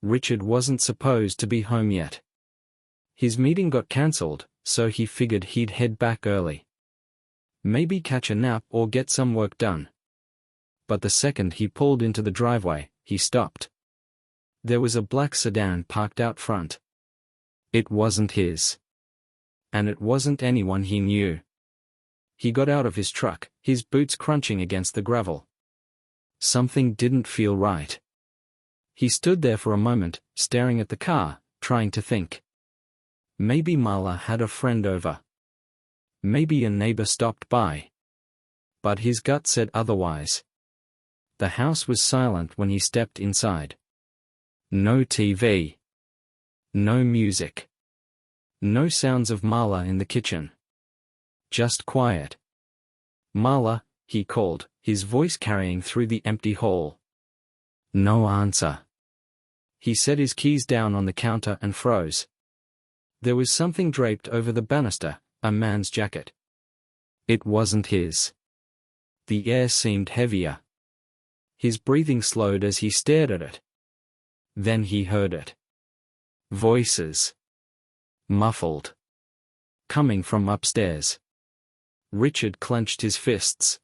Richard wasn't supposed to be home yet. His meeting got cancelled, so he figured he'd head back early. Maybe catch a nap or get some work done. But the second he pulled into the driveway, he stopped. There was a black sedan parked out front. It wasn't his. And it wasn't anyone he knew. He got out of his truck, his boots crunching against the gravel. Something didn't feel right. He stood there for a moment, staring at the car, trying to think. Maybe Marla had a friend over. Maybe a neighbor stopped by. But his gut said otherwise. The house was silent when he stepped inside. No TV. No music. No sounds of Marla in the kitchen. Just quiet. "Marla," he called, his voice carrying through the empty hall. No answer. He set his keys down on the counter and froze. There was something draped over the banister, a man's jacket. It wasn't his. The air seemed heavier. His breathing slowed as he stared at it. Then he heard it. Voices. Muffled. Coming from upstairs. Richard clenched his fists.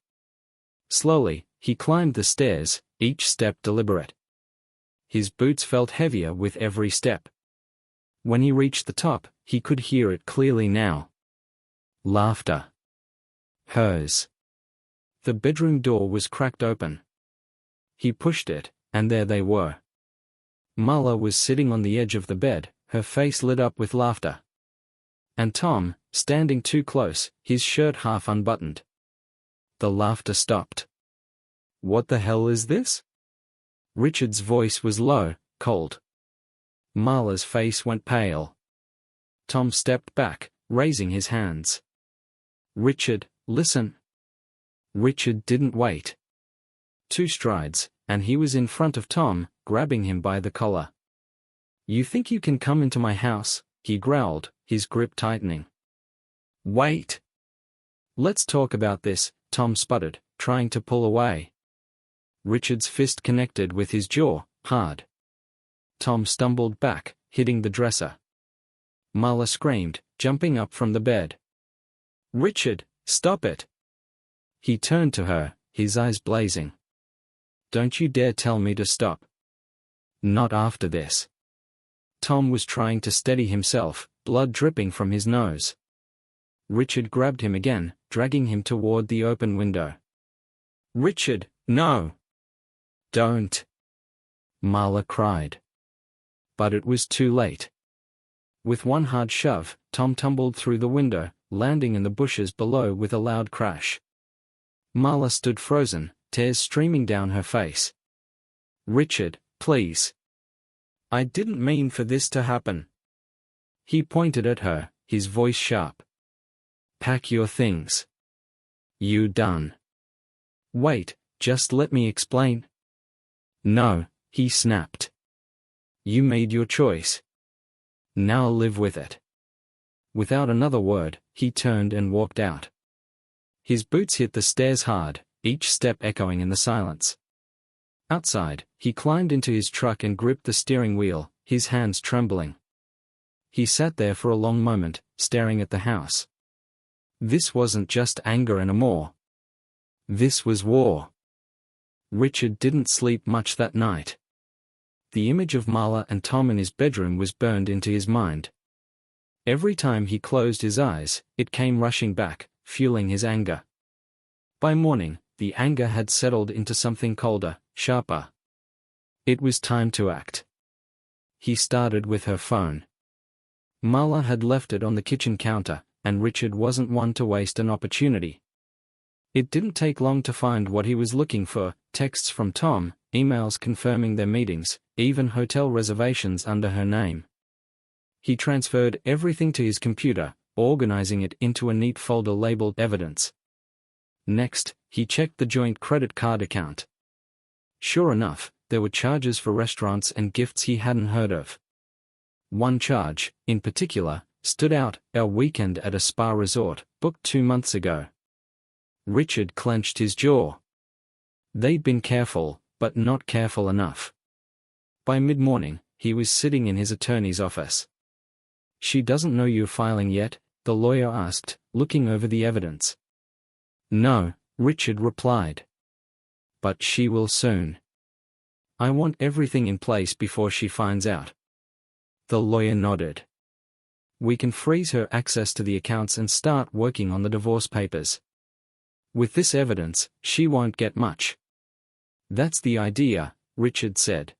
Slowly, he climbed the stairs, each step deliberate. His boots felt heavier with every step. When he reached the top, he could hear it clearly now. Laughter. Hers. The bedroom door was cracked open. He pushed it, and there they were. Marla was sitting on the edge of the bed, her face lit up with laughter. And Tom, standing too close, his shirt half unbuttoned. The laughter stopped. "What the hell is this?" Richard's voice was low, cold. Marla's face went pale. Tom stepped back, raising his hands. "Richard, listen." Richard didn't wait. 2 strides, and he was in front of Tom, grabbing him by the collar. "You think you can come into my house?" he growled, his grip tightening. "Wait. Let's talk about this," Tom sputtered, trying to pull away. Richard's fist connected with his jaw, hard. Tom stumbled back, hitting the dresser. Marla screamed, jumping up from the bed. "Richard, stop it!" He turned to her, his eyes blazing. "Don't you dare tell me to stop. Not after this." Tom was trying to steady himself, blood dripping from his nose. Richard grabbed him again, dragging him toward the open window. "Richard, no! Don't!" Marla cried. But it was too late. With one hard shove, Tom tumbled through the window, landing in the bushes below with a loud crash. Marla stood frozen, tears streaming down her face. "Richard, please. I didn't mean for this to happen." He pointed at her, his voice sharp. "Pack your things. You done." "Wait, just let me explain." "No," he snapped. "You made your choice. Now live with it." Without another word, he turned and walked out. His boots hit the stairs hard, each step echoing in the silence. Outside, he climbed into his truck and gripped the steering wheel, his hands trembling. He sat there for a long moment, staring at the house. This wasn't just anger anymore. This was war. Richard didn't sleep much that night. The image of Marla and Tom in his bedroom was burned into his mind. Every time he closed his eyes, it came rushing back, fueling his anger. By morning, the anger had settled into something colder, sharper. It was time to act. He started with her phone. Marla had left it on the kitchen counter, and Richard wasn't one to waste an opportunity. It didn't take long to find what he was looking for: texts from Tom, emails confirming their meetings, even hotel reservations under her name. He transferred everything to his computer, organizing it into a neat folder labeled Evidence. Next, he checked the joint credit card account. Sure enough, there were charges for restaurants and gifts he hadn't heard of. One charge, in particular, stood out: our weekend at a spa resort, booked 2 months ago. Richard clenched his jaw. They'd been careful, but not careful enough. By mid-morning, he was sitting in his attorney's office. "She doesn't know you're filing yet?" the lawyer asked, looking over the evidence. "No," Richard replied. "But she will soon. I want everything in place before she finds out." The lawyer nodded. "We can freeze her access to the accounts and start working on the divorce papers. With this evidence, she won't get much." "That's the idea," Richard said.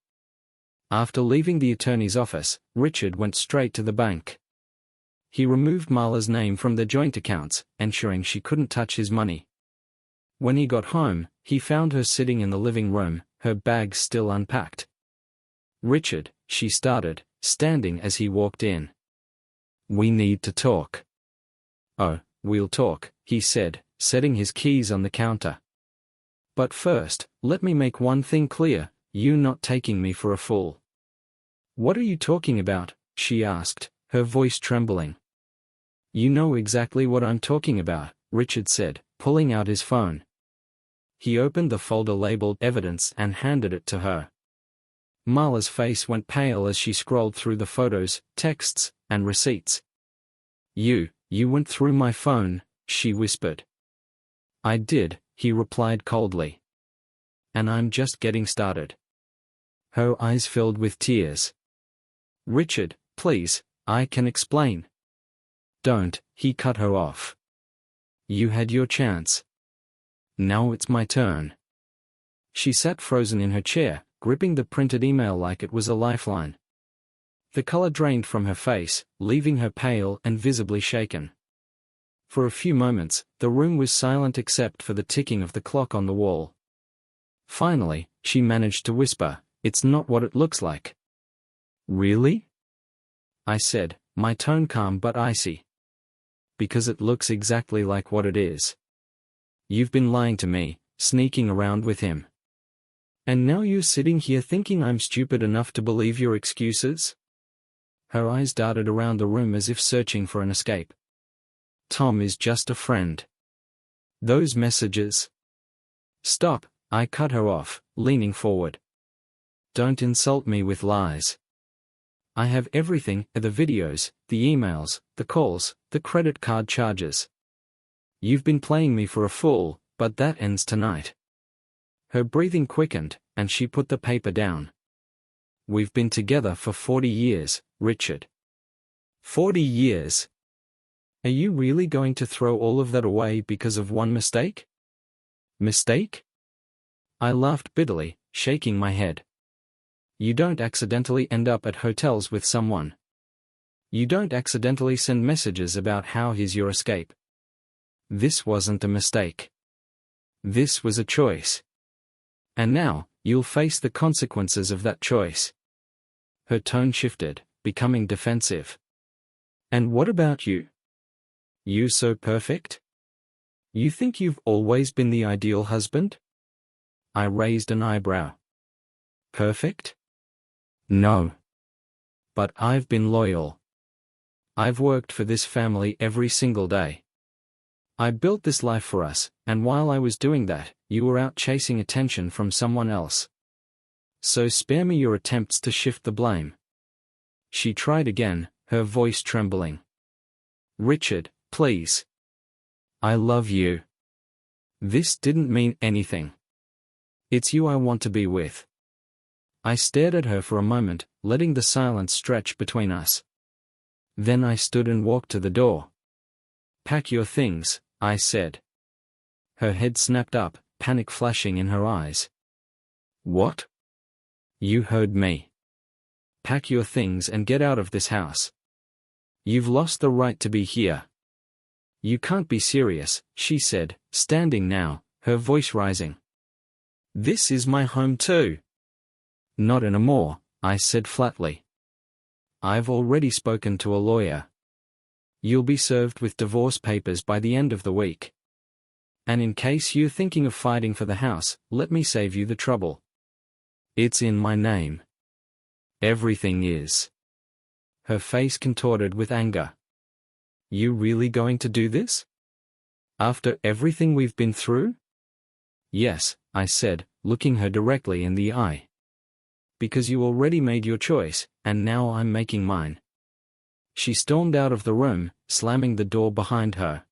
After leaving the attorney's office, Richard went straight to the bank. He removed Marla's name from the joint accounts, ensuring she couldn't touch his money. When he got home, he found her sitting in the living room, her bags still unpacked. "Richard," she started, standing as he walked in. "We need to talk." "Oh, we'll talk," he said, setting his keys on the counter. "But first, let me make one thing clear, you're not taking me for a fool." "What are you talking about?" she asked, her voice trembling. "You know exactly what I'm talking about," Richard said, pulling out his phone. He opened the folder labeled Evidence and handed it to her. Marla's face went pale as she scrolled through the photos, texts, and receipts. You went through my phone," she whispered. "I did," he replied coldly. "And I'm just getting started." Her eyes filled with tears. "Richard, please, I can explain." "Don't," he cut her off. "You had your chance. Now it's my turn." She sat frozen in her chair, gripping the printed email like it was a lifeline. The color drained from her face, leaving her pale and visibly shaken. For a few moments, the room was silent except for the ticking of the clock on the wall. Finally, she managed to whisper, "It's not what it looks like." "Really?" I said, my tone calm but icy. "Because it looks exactly like what it is. You've been lying to me, sneaking around with him. And now you're sitting here thinking I'm stupid enough to believe your excuses?" Her eyes darted around the room as if searching for an escape. "Tom is just a friend. Those messages—" "Stop," I cut her off, leaning forward. "Don't insult me with lies. I have everything, the videos, the emails, the calls, the credit card charges. You've been playing me for a fool, but that ends tonight." Her breathing quickened, and she put the paper down. "We've been together for 40 years, Richard. 40 years. Are you really going to throw all of that away because of one mistake?" "Mistake?" I laughed bitterly, shaking my head. You don't accidentally end up at hotels with someone. You don't accidentally send messages about how he's your escape. This wasn't a mistake. This was a choice. And now, you'll face the consequences of that choice." Her tone shifted, becoming defensive. "And what about you? You so perfect? You think you've always been the ideal husband?" I raised an eyebrow. "Perfect? No. But I've been loyal. I've worked for this family every single day. I built this life for us, and while I was doing that, you were out chasing attention from someone else. So spare me your attempts to shift the blame." She tried again, her voice trembling. "Richard, please. I love you. This didn't mean anything. It's you I want to be with." I stared at her for a moment, letting the silence stretch between us. Then I stood and walked to the door. "Pack your things," I said. Her head snapped up, panic flashing in her eyes. "What?" "You heard me. Pack your things and get out of this house. You've lost the right to be here." "You can't be serious," she said, standing now, her voice rising. "This is my home too." "Not anymore," I said flatly. "I've already spoken to a lawyer. You'll be served with divorce papers by the end of the week. And in case you're thinking of fighting for the house, let me save you the trouble. It's in my name. Everything is." Her face contorted with anger. "You really going to do this? After everything we've been through?" "Yes," I said, looking her directly in the eye. Because you already made your choice, and now I'm making mine. She stormed out of the room, slamming the door behind her.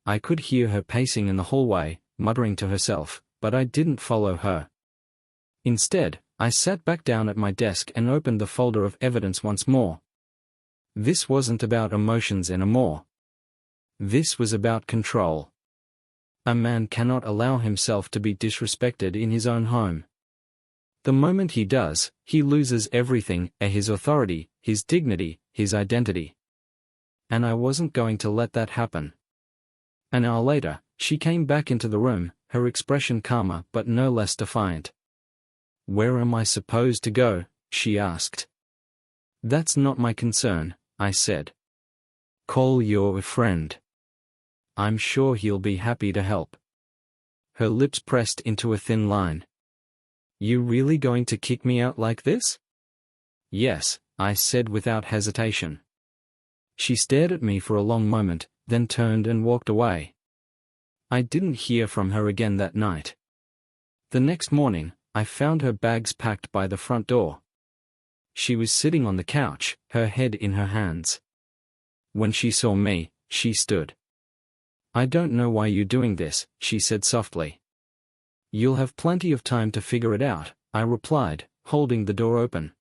I could hear her pacing in the hallway, muttering to herself, but I didn't follow her. Instead, I sat back down at my desk and opened the folder of evidence once more. This wasn't about emotions anymore. This was about control. A man cannot allow himself to be disrespected in his own home. The moment he does, he loses everything: his authority, his dignity, his identity. And I wasn't going to let that happen. An hour later, she came back into the room, her expression calmer but no less defiant. "Where am I supposed to go?" she asked. "That's not my concern," I said. "Call your friend. I'm sure he'll be happy to help." Her lips pressed into a thin line. "You really going to kick me out like this?" "Yes," I said without hesitation. She stared at me for a long moment, then turned and walked away. I didn't hear from her again that night. The next morning, I found her bags packed by the front door. She was sitting on the couch, her head in her hands. When she saw me, she stood. "I don't know why you're doing this," she said softly. "You'll have plenty of time to figure it out," I replied, holding the door open.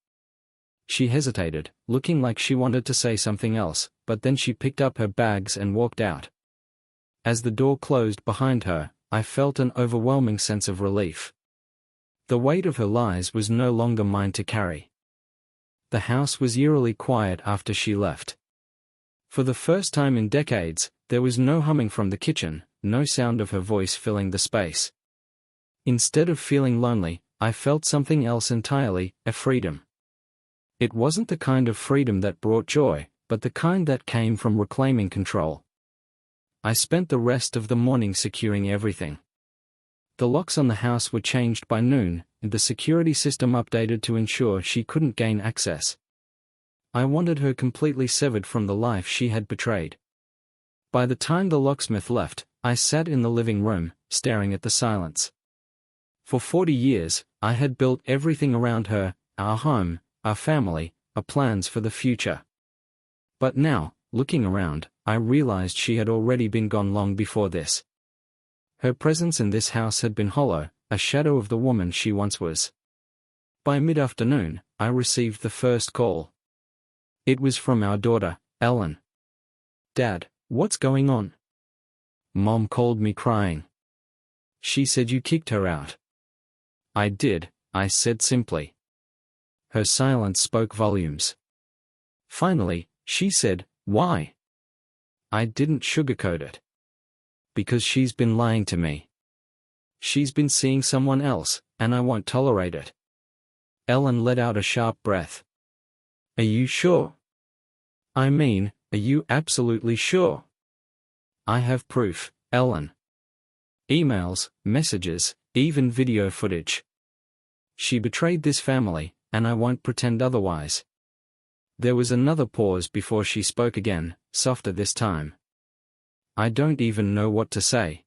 She hesitated, looking like she wanted to say something else, but then she picked up her bags and walked out. As the door closed behind her, I felt an overwhelming sense of relief. The weight of her lies was no longer mine to carry. The house was eerily quiet after she left. For the first time in decades, there was no humming from the kitchen, no sound of her voice filling the space. Instead of feeling lonely, I felt something else entirely: a freedom. It wasn't the kind of freedom that brought joy, but the kind that came from reclaiming control. I spent the rest of the morning securing everything. The locks on the house were changed by noon, and the security system updated to ensure she couldn't gain access. I wanted her completely severed from the life she had betrayed. By the time the locksmith left, I sat in the living room, staring at the silence. For 40 years, I had built everything around her: our home, our family, our plans for the future. But now, looking around, I realized she had already been gone long before this. Her presence in this house had been hollow, a shadow of the woman she once was. By mid-afternoon, I received the first call. It was from our daughter, Ellen. "Dad, what's going on?" Mom called me crying. "She said you kicked her out." "I did," I said simply. Her silence spoke volumes. Finally, she said, "Why?" I didn't sugarcoat it. "Because she's been lying to me. She's been seeing someone else, and I won't tolerate it." Ellen let out a sharp breath. "Are you sure? I mean, are you absolutely sure?" "I have proof, Ellen. Emails, messages, even video footage. She betrayed this family, and I won't pretend otherwise." There was another pause before she spoke again, softer this time. "I don't even know what to say."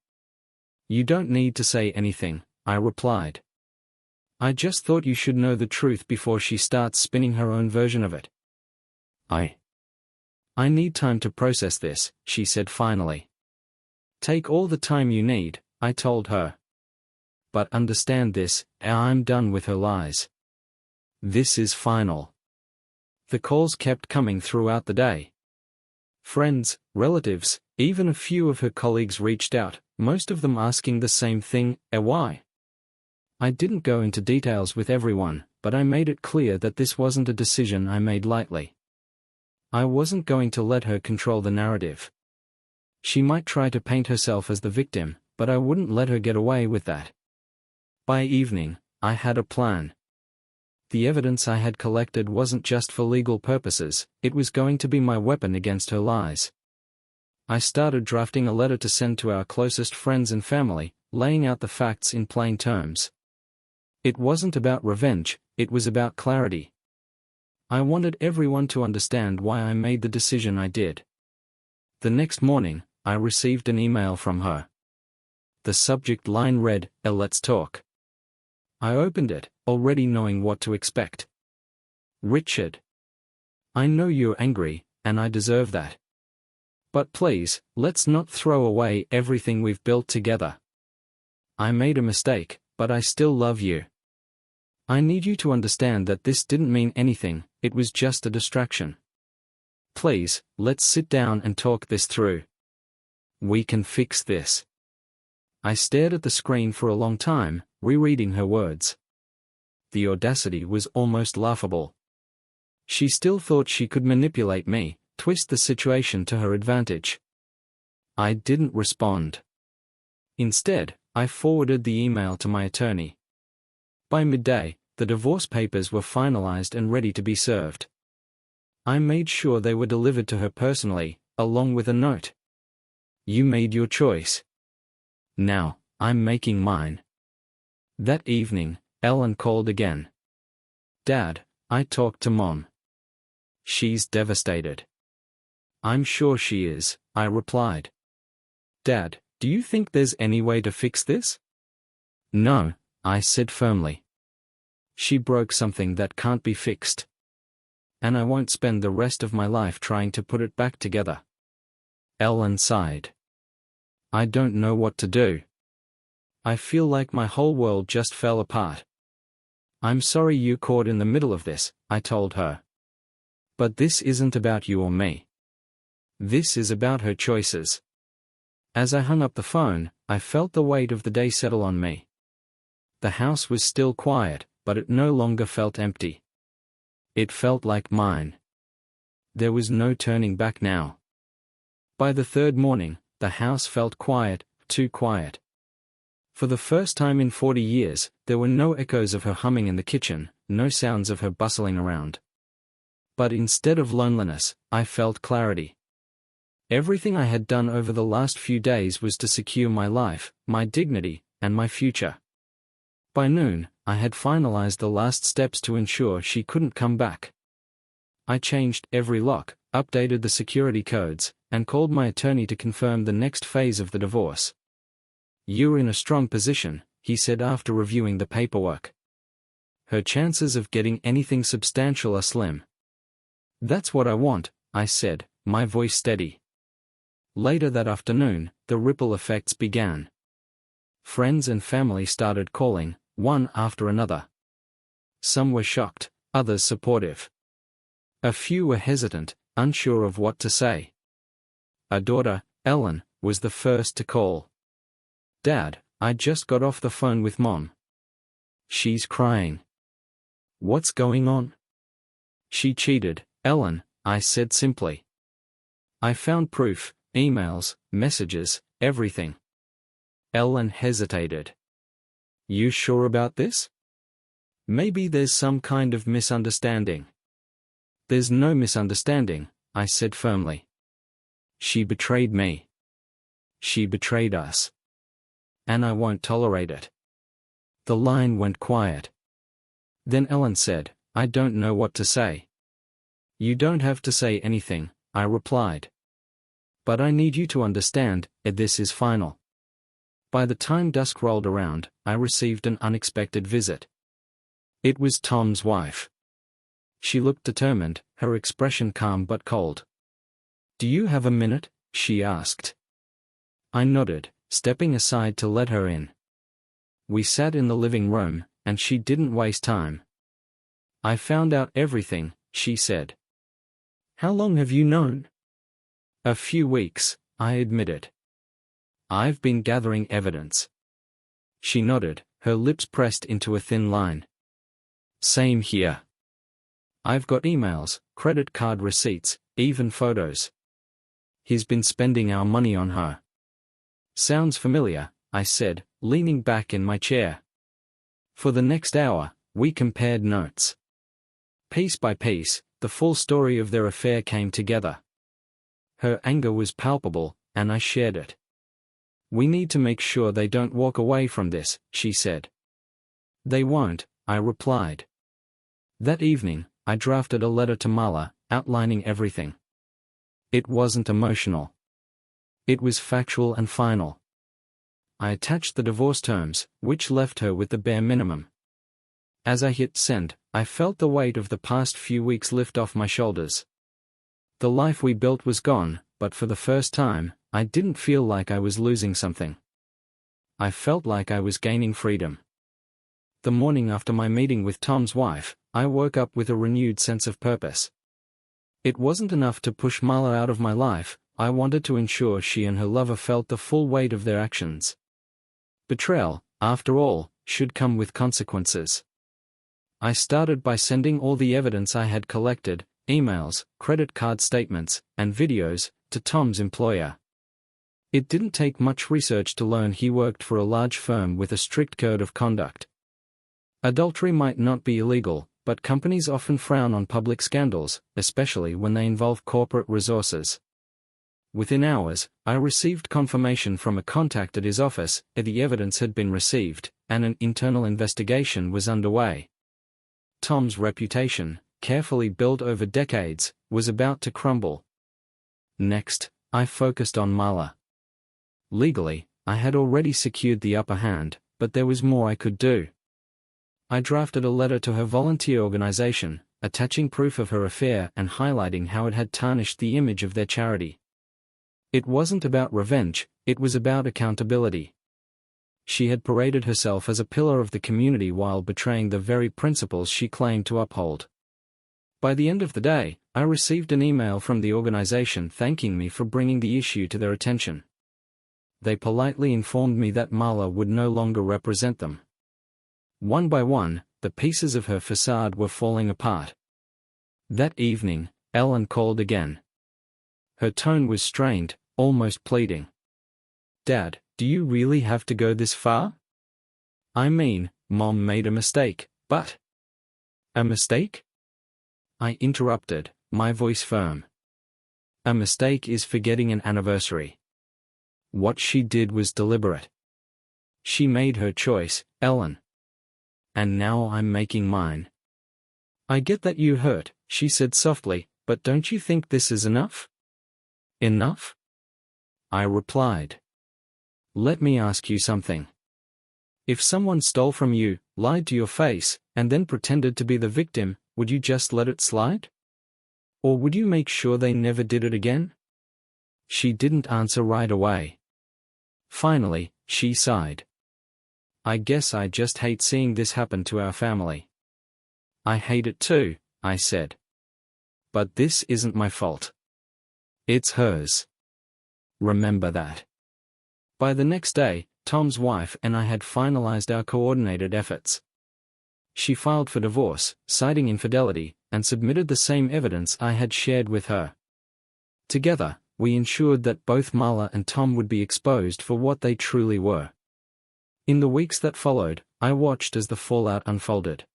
"You don't need to say anything," I replied. "I just thought you should know the truth before she starts spinning her own version of it." I need time to process this," she said finally. "Take all the time you need," I told her. "But understand this: I'm done with her lies. This is final." The calls kept coming throughout the day. Friends, relatives, even a few of her colleagues reached out, most of them asking the same thing: why? I didn't go into details with everyone, but I made it clear that this wasn't a decision I made lightly. I wasn't going to let her control the narrative. She might try to paint herself as the victim, but I wouldn't let her get away with that. By evening, I had a plan. The evidence I had collected wasn't just for legal purposes, it was going to be my weapon against her lies. I started drafting a letter to send to our closest friends and family, laying out the facts in plain terms. It wasn't about revenge, it was about clarity. I wanted everyone to understand why I made the decision I did. The next morning, I received an email from her. The subject line read, "Let's talk." I opened it, already knowing what to expect. Richard. I know you're angry, and I deserve that. But please, let's not throw away everything we've built together. I made a mistake, but I still love you. I need you to understand that this didn't mean anything, it was just a distraction. Please, let's sit down and talk this through. We can fix this. I stared at the screen for a long time, rereading her words. The audacity was almost laughable. She still thought she could manipulate me, twist the situation to her advantage. I didn't respond. Instead, I forwarded the email to my attorney. By midday, the divorce papers were finalized and ready to be served. I made sure they were delivered to her personally, along with a note. You made your choice. Now, I'm making mine. That evening, Ellen called again. Dad, I talked to Mom. She's devastated. I'm sure she is, I replied. Dad, do you think there's any way to fix this? No, I said firmly. She broke something that can't be fixed. And I won't spend the rest of my life trying to put it back together. Ellen sighed. I don't know what to do. I feel like my whole world just fell apart. I'm sorry you caught in the middle of this, I told her. But this isn't about you or me. This is about her choices. As I hung up the phone, I felt the weight of the day settle on me. The house was still quiet, but it no longer felt empty. It felt like mine. There was no turning back now. By the third morning, the house felt quiet, too quiet. For the first time in 40 years, there were no echoes of her humming in the kitchen, no sounds of her bustling around. But instead of loneliness, I felt clarity. Everything I had done over the last few days was to secure my life, my dignity, and my future. By noon, I had finalized the last steps to ensure she couldn't come back. I changed every lock, updated the security codes, and called my attorney to confirm the next phase of the divorce. You're in a strong position, he said after reviewing the paperwork. Her chances of getting anything substantial are slim. That's what I want, I said, my voice steady. Later that afternoon, the ripple effects began. Friends and family started calling, one after another. Some were shocked, others supportive. A few were hesitant, unsure of what to say. Our daughter, Ellen, was the first to call. Dad, I just got off the phone with Mom. She's crying. What's going on? She cheated, Ellen, I said simply. I found proof, emails, messages, everything. Ellen hesitated. You sure about this? Maybe there's some kind of misunderstanding. There's no misunderstanding, I said firmly. She betrayed me. She betrayed us. And I won't tolerate it. The line went quiet. Then Ellen said, I don't know what to say. You don't have to say anything, I replied. But I need you to understand, this is final. By the time dusk rolled around, I received an unexpected visit. It was Tom's wife. She looked determined, her expression calm but cold. Do you have a minute? She asked. I nodded, stepping aside to let her in. We sat in the living room, and she didn't waste time. I found out everything, she said. How long have you known? A few weeks, I admitted. I've been gathering evidence. She nodded, her lips pressed into a thin line. Same here. I've got emails, credit card receipts, even photos. He's been spending our money on her. Sounds familiar, I said, leaning back in my chair. For the next hour, we compared notes. Piece by piece, the full story of their affair came together. Her anger was palpable, and I shared it. We need to make sure they don't walk away from this, she said. They won't, I replied. That evening, I drafted a letter to Mala, outlining everything. It wasn't emotional. It was factual and final. I attached the divorce terms, which left her with the bare minimum. As I hit send, I felt the weight of the past few weeks lift off my shoulders. The life we built was gone, but for the first time, I didn't feel like I was losing something. I felt like I was gaining freedom. The morning after my meeting with Tom's wife, I woke up with a renewed sense of purpose. It wasn't enough to push Marla out of my life, I wanted to ensure she and her lover felt the full weight of their actions. Betrayal, after all, should come with consequences. I started by sending all the evidence I had collected, emails, credit card statements, and videos, to Tom's employer. It didn't take much research to learn he worked for a large firm with a strict code of conduct. Adultery might not be illegal, but companies often frown on public scandals, especially when they involve corporate resources. Within hours, I received confirmation from a contact at his office that the evidence had been received, and an internal investigation was underway. Tom's reputation, carefully built over decades, was about to crumble. Next, I focused on Marla. Legally, I had already secured the upper hand, but there was more I could do. I drafted a letter to her volunteer organization, attaching proof of her affair and highlighting how it had tarnished the image of their charity. It wasn't about revenge, it was about accountability. She had paraded herself as a pillar of the community while betraying the very principles she claimed to uphold. By the end of the day, I received an email from the organization thanking me for bringing the issue to their attention. They politely informed me that Marla would no longer represent them. One by one, the pieces of her facade were falling apart. That evening, Ellen called again. Her tone was strained, almost pleading. "Dad, do you really have to go this far? I mean, Mom made a mistake, but..." "A mistake?" I interrupted, my voice firm. "A mistake is forgetting an anniversary. What she did was deliberate. She made her choice, Ellen. And now I'm making mine." "I get that you hurt," she said softly, "but don't you think this is enough?" "Enough?" I replied. "Let me ask you something. If someone stole from you, lied to your face, and then pretended to be the victim, would you just let it slide? Or would you make sure they never did it again?" She didn't answer right away. Finally, she sighed. "I guess I just hate seeing this happen to our family." "I hate it too," I said. "But this isn't my fault. It's hers. Remember that." By the next day, Tom's wife and I had finalized our coordinated efforts. She filed for divorce, citing infidelity, and submitted the same evidence I had shared with her. Together, we ensured that both Marla and Tom would be exposed for what they truly were. In the weeks that followed, I watched as the fallout unfolded.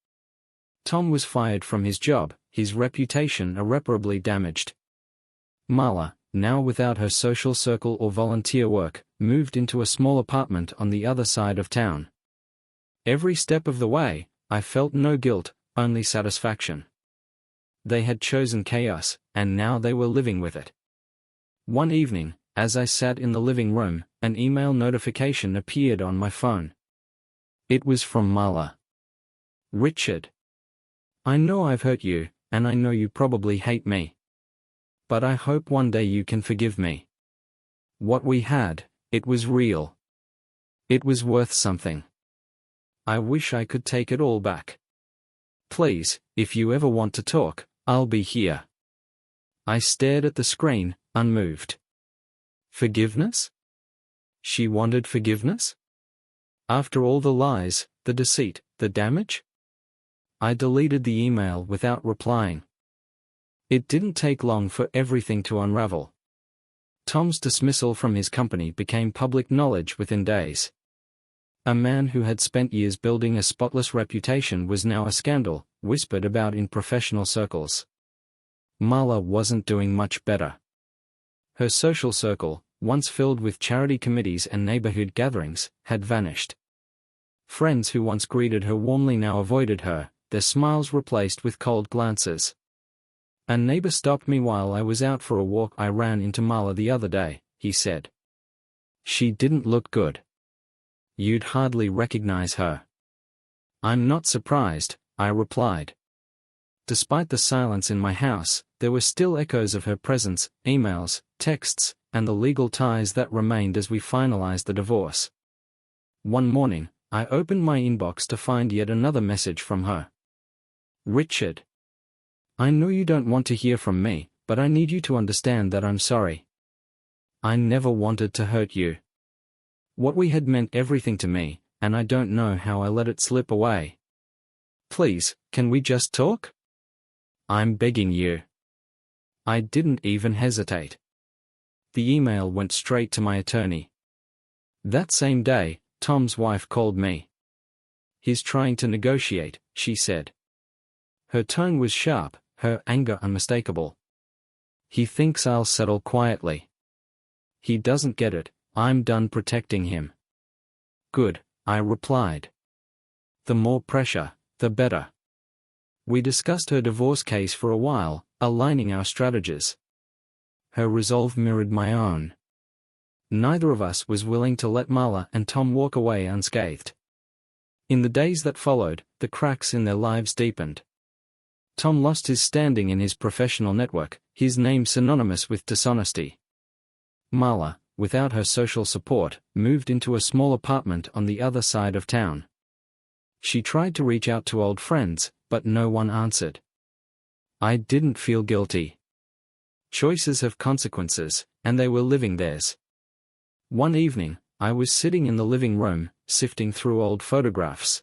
Tom was fired from his job, his reputation irreparably damaged. Marla, now without her social circle or volunteer work, moved into a small apartment on the other side of town. Every step of the way, I felt no guilt, only satisfaction. They had chosen chaos, and now they were living with it. One evening, as I sat in the living room, an email notification appeared on my phone. It was from Marla. "Richard. I know I've hurt you, and I know you probably hate me. But I hope one day you can forgive me. What we had, it was real. It was worth something. I wish I could take it all back. Please, if you ever want to talk, I'll be here." I stared at the screen, unmoved. Forgiveness? She wanted forgiveness? After all the lies, the deceit, the damage? I deleted the email without replying. It didn't take long for everything to unravel. Tom's dismissal from his company became public knowledge within days. A man who had spent years building a spotless reputation was now a scandal, whispered about in professional circles. Marla wasn't doing much better. Her social circle, once filled with charity committees and neighborhood gatherings, had vanished. Friends who once greeted her warmly now avoided her, their smiles replaced with cold glances. "A neighbor stopped me while I was out for a walk. I ran into Marla the other day," he said. "She didn't look good. You'd hardly recognize her." I'm not surprised, I replied. Despite the silence in my house, there were still echoes of her presence, emails, texts, and the legal ties that remained as we finalized the divorce. One morning, I opened my inbox to find yet another message from her. Richard. I know you don't want to hear from me, but I need you to understand that I'm sorry. I never wanted to hurt you. What we had meant everything to me, and I don't know how I let it slip away. Please, can we just talk? I'm begging you. I didn't even hesitate. The email went straight to my attorney. That same day, Tom's wife called me. He's trying to negotiate, she said. Her tone was sharp, her anger unmistakable. He thinks I'll settle quietly. He doesn't get it, I'm done protecting him. Good, I replied. The more pressure, the better. We discussed her divorce case for a while, aligning our strategies. Her resolve mirrored my own. Neither of us was willing to let Marla and Tom walk away unscathed. In the days that followed, the cracks in their lives deepened. Tom lost his standing in his professional network, his name synonymous with dishonesty. Marla, without her social support, moved into a small apartment on the other side of town. She tried to reach out to old friends, but no one answered. I didn't feel guilty. Choices have consequences, and they were living theirs. One evening, I was sitting in the living room, sifting through old photographs.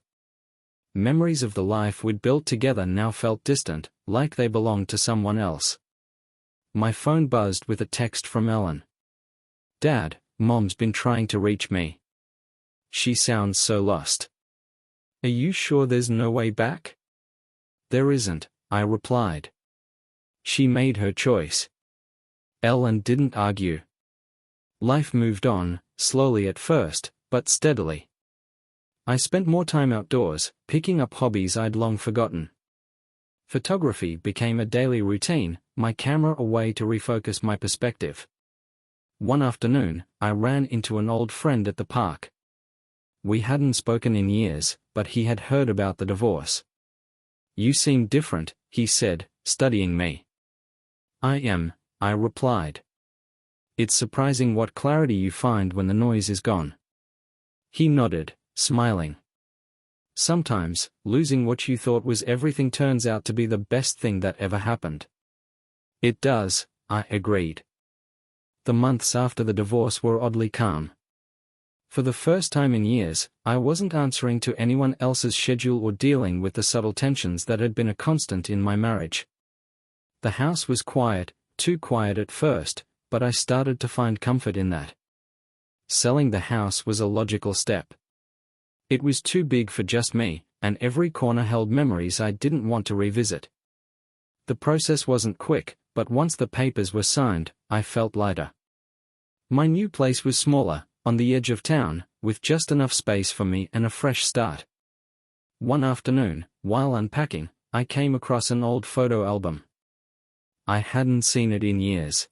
Memories of the life we'd built together now felt distant, like they belonged to someone else. My phone buzzed with a text from Ellen. Dad, Mom's been trying to reach me. She sounds so lost. Are you sure there's no way back? There isn't, I replied. She made her choice. Ellen didn't argue. Life moved on, slowly at first, but steadily. I spent more time outdoors, picking up hobbies I'd long forgotten. Photography became a daily routine, my camera a way to refocus my perspective. One afternoon, I ran into an old friend at the park. We hadn't spoken in years, but he had heard about the divorce. You seem different, he said, studying me. I am, I replied. It's surprising what clarity you find when the noise is gone. He nodded, smiling. Sometimes, losing what you thought was everything turns out to be the best thing that ever happened. It does, I agreed. The months after the divorce were oddly calm. For the first time in years, I wasn't answering to anyone else's schedule or dealing with the subtle tensions that had been a constant in my marriage. The house was quiet, too quiet at first, but I started to find comfort in that. Selling the house was a logical step. It was too big for just me, and every corner held memories I didn't want to revisit. The process wasn't quick, but once the papers were signed, I felt lighter. My new place was smaller, on the edge of town, with just enough space for me and a fresh start. One afternoon, while unpacking, I came across an old photo album. I hadn't seen it in years.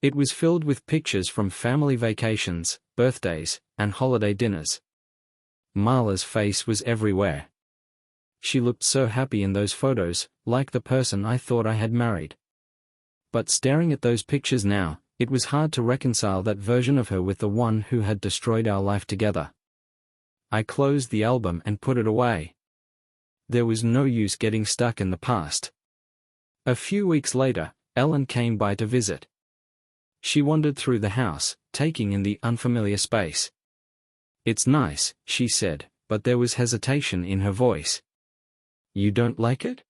It was filled with pictures from family vacations, birthdays, and holiday dinners. Marla's face was everywhere. She looked so happy in those photos, like the person I thought I had married. But staring at those pictures now, it was hard to reconcile that version of her with the one who had destroyed our life together. I closed the album and put it away. There was no use getting stuck in the past. A few weeks later, Ellen came by to visit. She wandered through the house, taking in the unfamiliar space. It's nice, she said, but there was hesitation in her voice. You don't like it?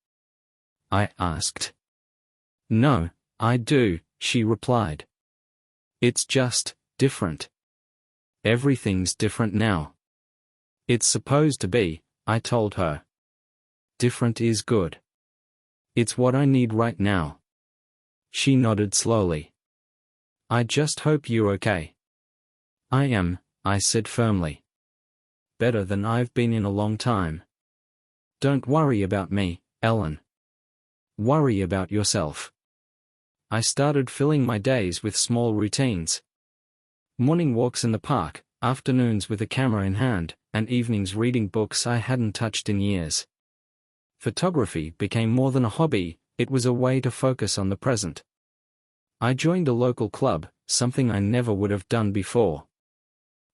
I asked. No, I do, she replied. It's just different. Everything's different now. It's supposed to be, I told her. Different is good. It's what I need right now. She nodded slowly. I just hope you're okay. I am, I said firmly. Better than I've been in a long time. Don't worry about me, Ellen. Worry about yourself. I started filling my days with small routines. Morning walks in the park, afternoons with a camera in hand, and evenings reading books I hadn't touched in years. Photography became more than a hobby, it was a way to focus on the present. I joined a local club, something I never would have done before.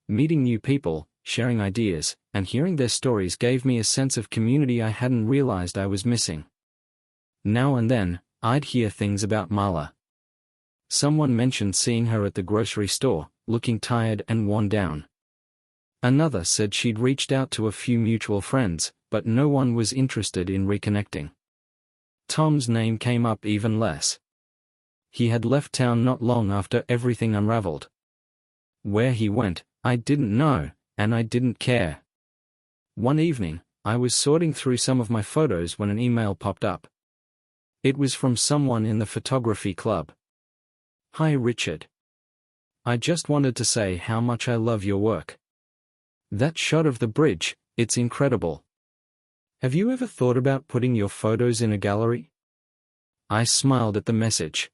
Meeting new people, sharing ideas, and hearing their stories gave me a sense of community I hadn't realized I was missing. Now and then, I'd hear things about Marla. Someone mentioned seeing her at the grocery store, looking tired and worn down. Another said she'd reached out to a few mutual friends, but no one was interested in reconnecting. Tom's name came up even less. He had left town not long after everything unraveled. Where he went, I didn't know, and I didn't care. One evening, I was sorting through some of my photos when an email popped up. It was from someone in the photography club. "Hi Richard. I just wanted to say how much I love your work. That shot of the bridge, it's incredible. Have you ever thought about putting your photos in a gallery?" I smiled at the message.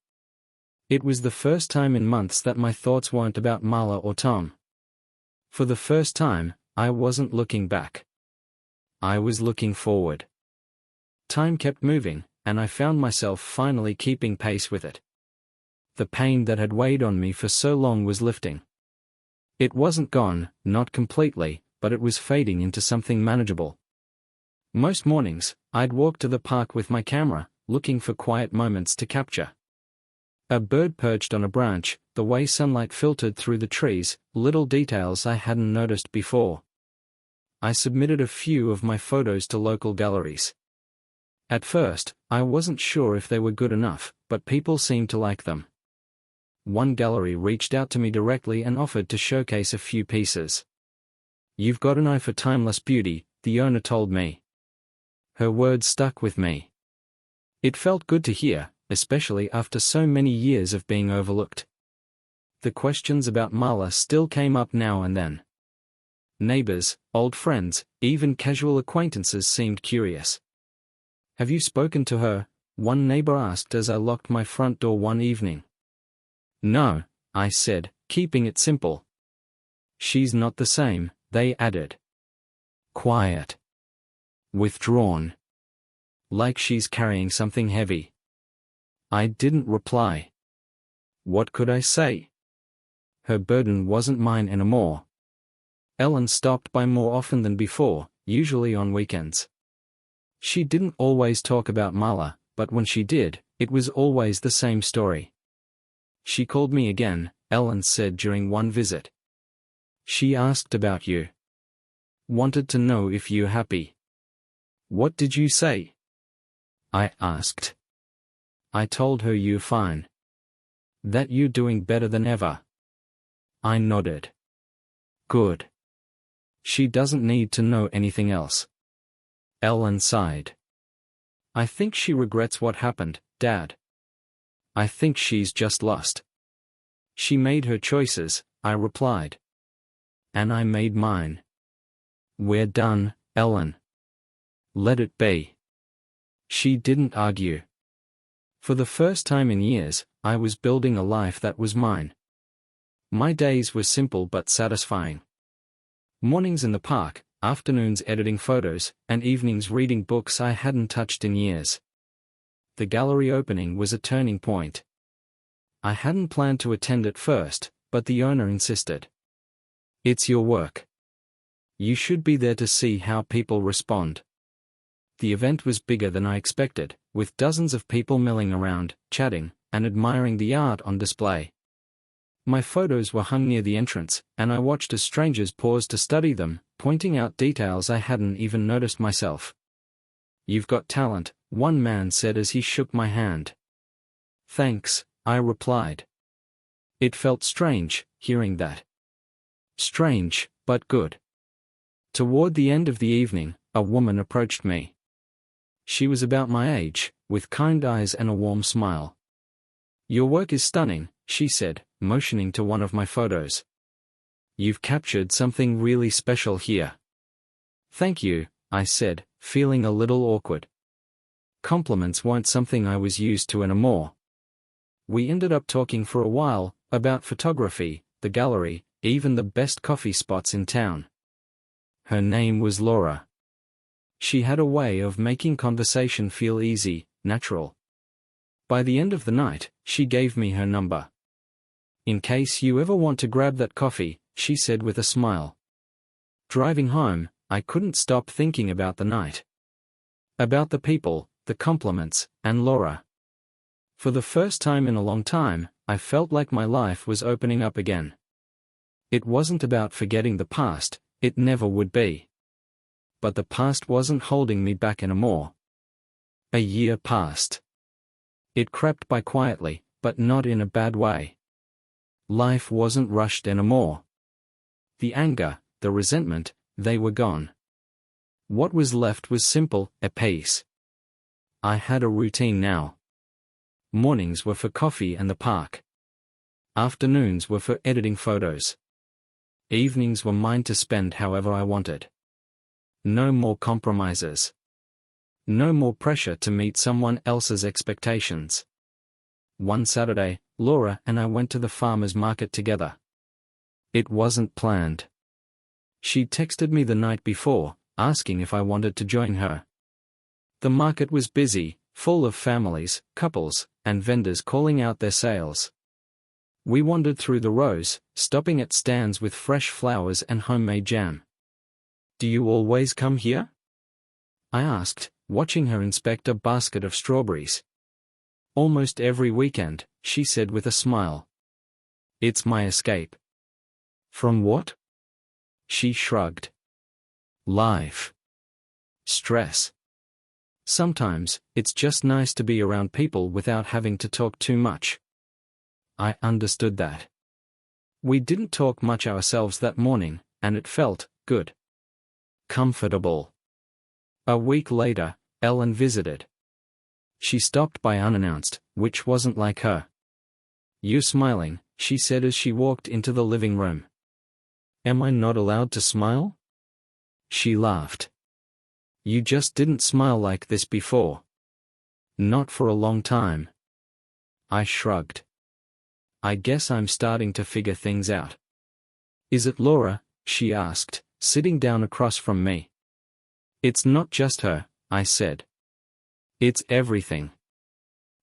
It was the first time in months that my thoughts weren't about Marla or Tom. For the first time, I wasn't looking back. I was looking forward. Time kept moving, and I found myself finally keeping pace with it. The pain that had weighed on me for so long was lifting. It wasn't gone, not completely, but it was fading into something manageable. Most mornings, I'd walk to the park with my camera, looking for quiet moments to capture. A bird perched on a branch, the way sunlight filtered through the trees, little details I hadn't noticed before. I submitted a few of my photos to local galleries. At first, I wasn't sure if they were good enough, but people seemed to like them. One gallery reached out to me directly and offered to showcase a few pieces. "You've got an eye for timeless beauty," the owner told me. Her words stuck with me. It felt good to hear, especially after so many years of being overlooked. The questions about Marla still came up now and then. Neighbors, old friends, even casual acquaintances seemed curious. "Have you spoken to her?" one neighbor asked as I locked my front door one evening. "No," I said, keeping it simple. "She's not the same," they added. "Quiet. Withdrawn. Like she's carrying something heavy." I didn't reply. What could I say? Her burden wasn't mine anymore. Ellen stopped by more often than before, usually on weekends. She didn't always talk about Marla, but when she did, it was always the same story. "She called me again," Ellen said during one visit. "She asked about you. Wanted to know if you're happy." "What did you say?" I asked. "I told her you're fine. That you're doing better than ever." I nodded. "Good. She doesn't need to know anything else." Ellen sighed. "I think she regrets what happened, Dad. I think she's just lost." "She made her choices," I replied. "And I made mine. We're done, Ellen. Let it be." She didn't argue. For the first time in years, I was building a life that was mine. My days were simple but satisfying. Mornings in the park, afternoons editing photos, and evenings reading books I hadn't touched in years. The gallery opening was a turning point. I hadn't planned to attend at first, but the owner insisted. "It's your work. You should be there to see how people respond." The event was bigger than I expected, with dozens of people milling around, chatting, and admiring the art on display. My photos were hung near the entrance, and I watched as strangers paused to study them, pointing out details I hadn't even noticed myself. "You've got talent," one man said as he shook my hand. "Thanks," I replied. It felt strange, hearing that. Strange, but good. Toward the end of the evening, a woman approached me. She was about my age, with kind eyes and a warm smile. "Your work is stunning," she said, motioning to one of my photos. "You've captured something really special here." "Thank you," I said, feeling a little awkward. Compliments weren't something I was used to anymore. We ended up talking for a while, about photography, the gallery, even the best coffee spots in town. Her name was Laura. She had a way of making conversation feel easy, natural. By the end of the night, she gave me her number. "In case you ever want to grab that coffee," she said with a smile. Driving home, I couldn't stop thinking about the night. About the people, the compliments, and Laura. For the first time in a long time, I felt like my life was opening up again. It wasn't about forgetting the past, it never would be. But the past wasn't holding me back anymore. A year passed. It crept by quietly, but not in a bad way. Life wasn't rushed anymore. The anger, the resentment, they were gone. What was left was simple, at peace. I had a routine now. Mornings were for coffee and the park. Afternoons were for editing photos. Evenings were mine to spend however I wanted. No more compromises. No more pressure to meet someone else's expectations. One Saturday, Laura and I went to the farmer's market together. It wasn't planned. She texted me the night before, asking if I wanted to join her. The market was busy, full of families, couples, and vendors calling out their sales. We wandered through the rows, stopping at stands with fresh flowers and homemade jam. "Do you always come here?" I asked, watching her inspect a basket of strawberries. "Almost every weekend," she said with a smile. "It's my escape." "From what?" She shrugged. "Life. Stress. Sometimes, it's just nice to be around people without having to talk too much." I understood that. We didn't talk much ourselves that morning, and it felt good. Comfortable. A week later, Ellen visited. She stopped by unannounced, which wasn't like her. "You're smiling," she said as she walked into the living room. "Am I not allowed to smile?" She laughed. "You just didn't smile like this before." "Not for a long time." I shrugged. "I guess I'm starting to figure things out." "Is it Laura?" she asked, sitting down across from me. "It's not just her," I said. "It's everything.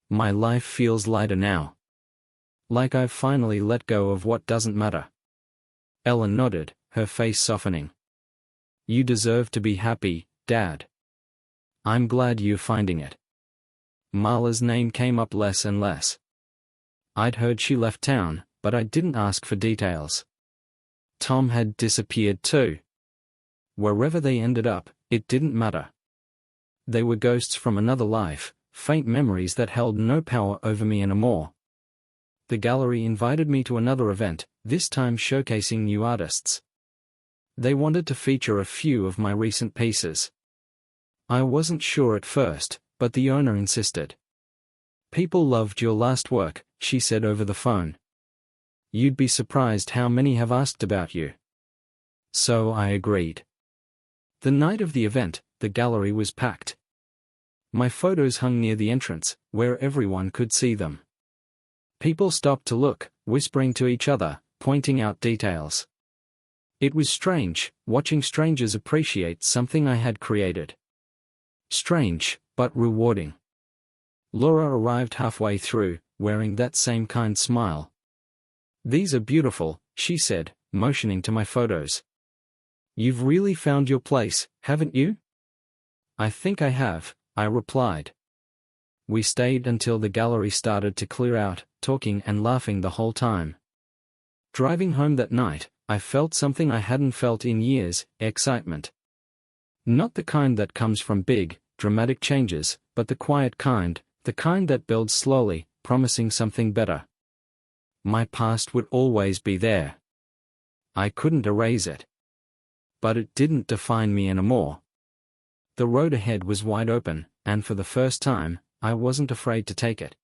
My life feels lighter now. Like I've finally let go of what doesn't matter." Ellen nodded, her face softening. "You deserve to be happy, Dad. I'm glad you're finding it." Marla's name came up less and less. I'd heard she left town, but I didn't ask for details. Tom had disappeared too. Wherever they ended up, it didn't matter. They were ghosts from another life, faint memories that held no power over me anymore. The gallery invited me to another event, this time showcasing new artists. They wanted to feature a few of my recent pieces. I wasn't sure at first, but the owner insisted. "People loved your last work," she said over the phone. "You'd be surprised how many have asked about you." So I agreed. The night of the event, the gallery was packed. My photos hung near the entrance, where everyone could see them. People stopped to look, whispering to each other, pointing out details. It was strange, watching strangers appreciate something I had created. Strange, but rewarding. Laura arrived halfway through, wearing that same kind smile. "These are beautiful," she said, motioning to my photos. "You've really found your place, haven't you?" "I think I have," I replied. We stayed until the gallery started to clear out, talking and laughing the whole time. Driving home that night, I felt something I hadn't felt in years, excitement. Not the kind that comes from big, dramatic changes, but the quiet kind, the kind that builds slowly, promising something better. My past would always be there. I couldn't erase it. But it didn't define me anymore. The road ahead was wide open, and for the first time, I wasn't afraid to take it.